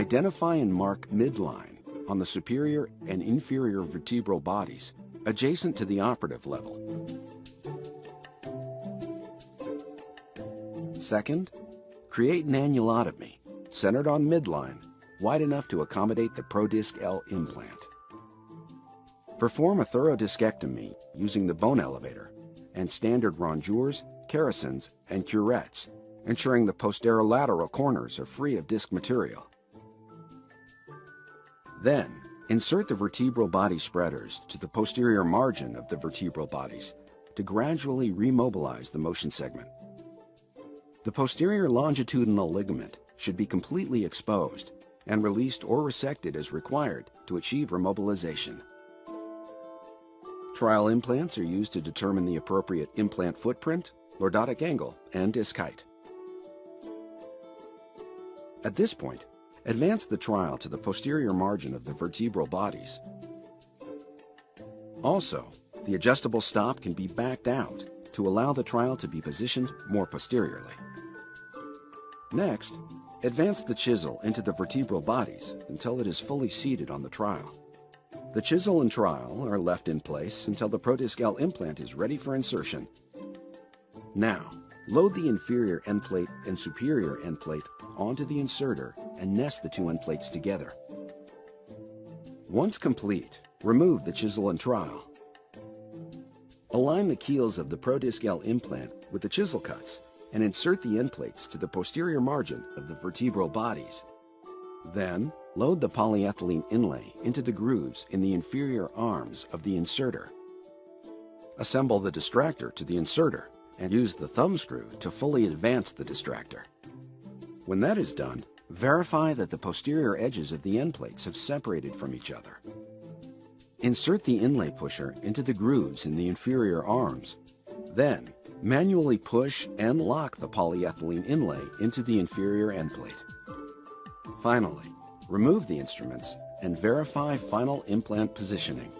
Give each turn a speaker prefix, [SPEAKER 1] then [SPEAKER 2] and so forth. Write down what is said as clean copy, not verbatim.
[SPEAKER 1] Identify and mark midline on the superior and inferior vertebral bodies adjacent to the operative level. Second, create an annulotomy centered on midline, wide enough to accommodate the ProDisc L implant. Perform a thorough discectomy using the bone elevator and standard rongeurs, kerrisons, and curettes, ensuring the posterolateral corners are free of disc material. Then, insert the vertebral body spreaders to the posterior margin of the vertebral bodies to gradually remobilize the motion segment. The posterior longitudinal ligament should be completely exposed and released or resected as required to achieve remobilization. Trial implants are used to determine the appropriate implant footprint, lordotic angle, and disc height. At this point, advance the trial to the posterior margin of the vertebral bodies. Also, the adjustable stop can be backed out to allow the trial to be positioned more posteriorly. Next, advance the chisel into the vertebral bodies until it is fully seated on the trial. The chisel and trial are left in place until the ProDisc L implant is ready for insertion. Now, load the inferior end plate and superior end plate onto the inserter and nest the two end plates together. Once complete, remove the chisel and trial. Align the keels of the ProDisc L implant with the chisel cuts and insert the end plates to the posterior margin of the vertebral bodies. Then, load the polyethylene inlay into the grooves in the inferior arms of the inserter. Assemble the distractor to the inserter and use the thumb screw to fully advance the distractor. When that is done, verify that the posterior edges of the end plates have separated from each other. Insert the inlay pusher into the grooves in the inferior arms. Then, manually push and lock the polyethylene inlay into the inferior end plate. Finally, remove the instruments and verify final implant positioning.